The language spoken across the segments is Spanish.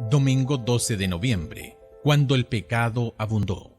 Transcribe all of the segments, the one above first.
Domingo 12 de noviembre, cuando el pecado abundó.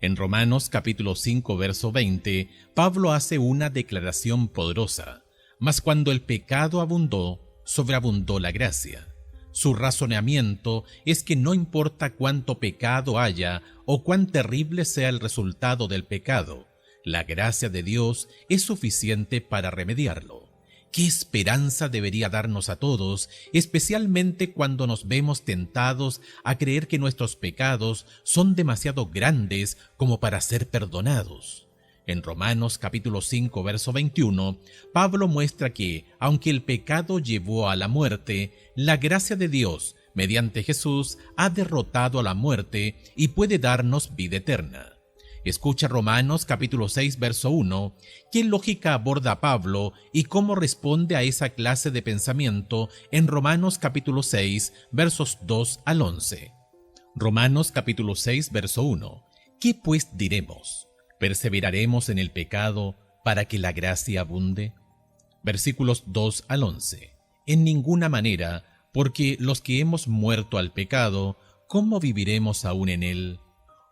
En Romanos capítulo 5, verso 20, Pablo hace una declaración poderosa. Mas cuando el pecado abundó, sobreabundó la gracia. Su razonamiento es que no importa cuánto pecado haya o cuán terrible sea el resultado del pecado, la gracia de Dios es suficiente para remediarlo. ¿Qué esperanza debería darnos a todos, especialmente cuando nos vemos tentados a creer que nuestros pecados son demasiado grandes como para ser perdonados? En Romanos capítulo 5, verso 21, Pablo muestra que, aunque el pecado llevó a la muerte, la gracia de Dios, mediante Jesús, ha derrotado a la muerte y puede darnos vida eterna. Escucha Romanos capítulo 6, verso 1, qué lógica aborda Pablo y cómo responde a esa clase de pensamiento en Romanos capítulo 6, versos 2 al 11. Romanos capítulo 6, verso 1. ¿Qué pues diremos? ¿Perseveraremos en el pecado para que la gracia abunde? Versículos 2 al 11. En ninguna manera, porque los que hemos muerto al pecado, ¿cómo viviremos aún en él?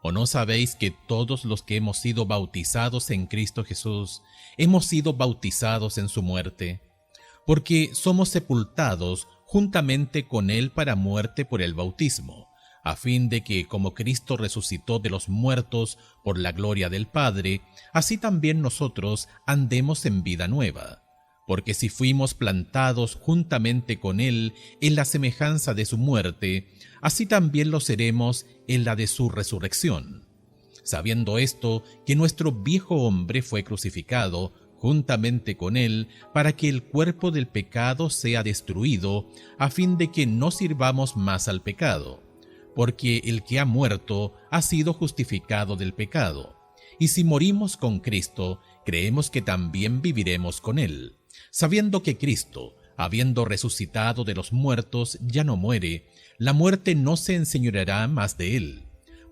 ¿O no sabéis que todos los que hemos sido bautizados en Cristo Jesús, hemos sido bautizados en su muerte? Porque somos sepultados juntamente con él para muerte por el bautismo, a fin de que, como Cristo resucitó de los muertos por la gloria del Padre, así también nosotros andemos en vida nueva. Porque si fuimos plantados juntamente con él en la semejanza de su muerte, así también lo seremos en la de su resurrección. Sabiendo esto, que nuestro viejo hombre fue crucificado juntamente con él, para que el cuerpo del pecado sea destruido, a fin de que no sirvamos más al pecado. Porque el que ha muerto ha sido justificado del pecado. Y si morimos con Cristo, creemos que también viviremos con él, sabiendo que Cristo, habiendo resucitado de los muertos, ya no muere, la muerte no se enseñoreará más de él.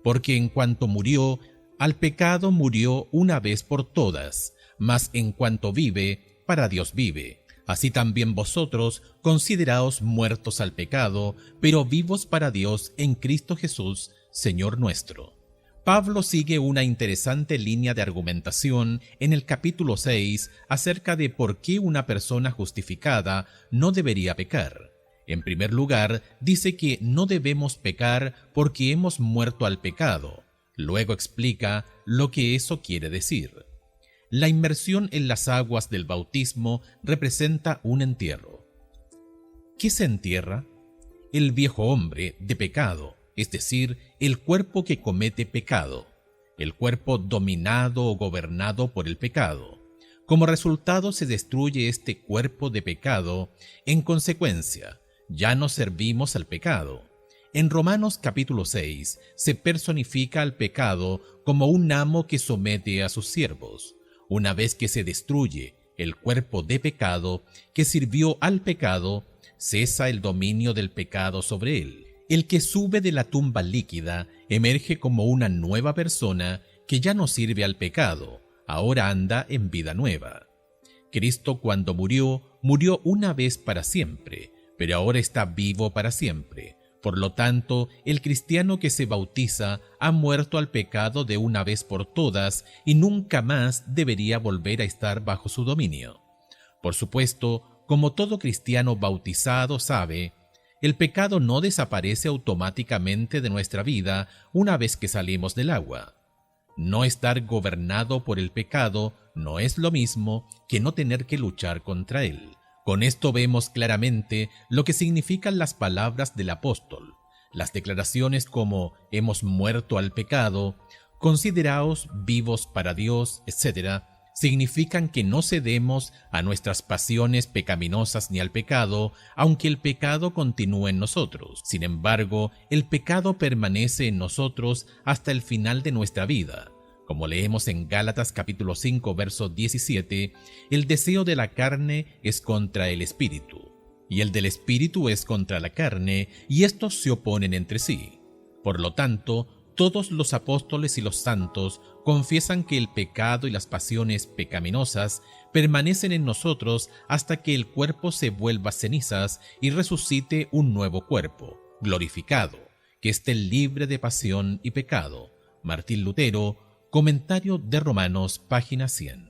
Porque en cuanto murió, al pecado murió una vez por todas, mas en cuanto vive, para Dios vive. Así también vosotros consideraos muertos al pecado, pero vivos para Dios en Cristo Jesús, Señor nuestro. Pablo sigue una interesante línea de argumentación en el capítulo 6 acerca de por qué una persona justificada no debería pecar. En primer lugar, dice que no debemos pecar porque hemos muerto al pecado. Luego explica lo que eso quiere decir. La inmersión en las aguas del bautismo representa un entierro. ¿Qué se entierra? El viejo hombre de pecado, es decir, el cuerpo que comete pecado, el cuerpo dominado o gobernado por el pecado. Como resultado se destruye este cuerpo de pecado. En consecuencia, ya no servimos al pecado. En Romanos capítulo 6 se personifica al pecado como un amo que somete a sus siervos. Una vez que se destruye el cuerpo de pecado que sirvió al pecado, cesa el dominio del pecado sobre él. El que sube de la tumba líquida emerge como una nueva persona que ya no sirve al pecado, ahora anda en vida nueva. Cristo, cuando murió, murió una vez para siempre, pero ahora está vivo para siempre. Por lo tanto, el cristiano que se bautiza ha muerto al pecado de una vez por todas y nunca más debería volver a estar bajo su dominio. Por supuesto, como todo cristiano bautizado sabe, el pecado no desaparece automáticamente de nuestra vida una vez que salimos del agua. No estar gobernado por el pecado no es lo mismo que no tener que luchar contra él. Con esto vemos claramente lo que significan las palabras del apóstol. Las declaraciones como hemos muerto al pecado, consideraos vivos para Dios, etc., significan que no cedemos a nuestras pasiones pecaminosas ni al pecado, aunque el pecado continúe en nosotros. Sin embargo, el pecado permanece en nosotros hasta el final de nuestra vida. Como leemos en Gálatas capítulo 5, verso 17, el deseo de la carne es contra el espíritu, y el del espíritu es contra la carne, y estos se oponen entre sí. Por lo tanto, todos los apóstoles y los santos confiesan que el pecado y las pasiones pecaminosas permanecen en nosotros hasta que el cuerpo se vuelva cenizas y resucite un nuevo cuerpo. glorificado, que esté libre de pasión y pecado. Martín Lutero, Comentario de Romanos, página 100.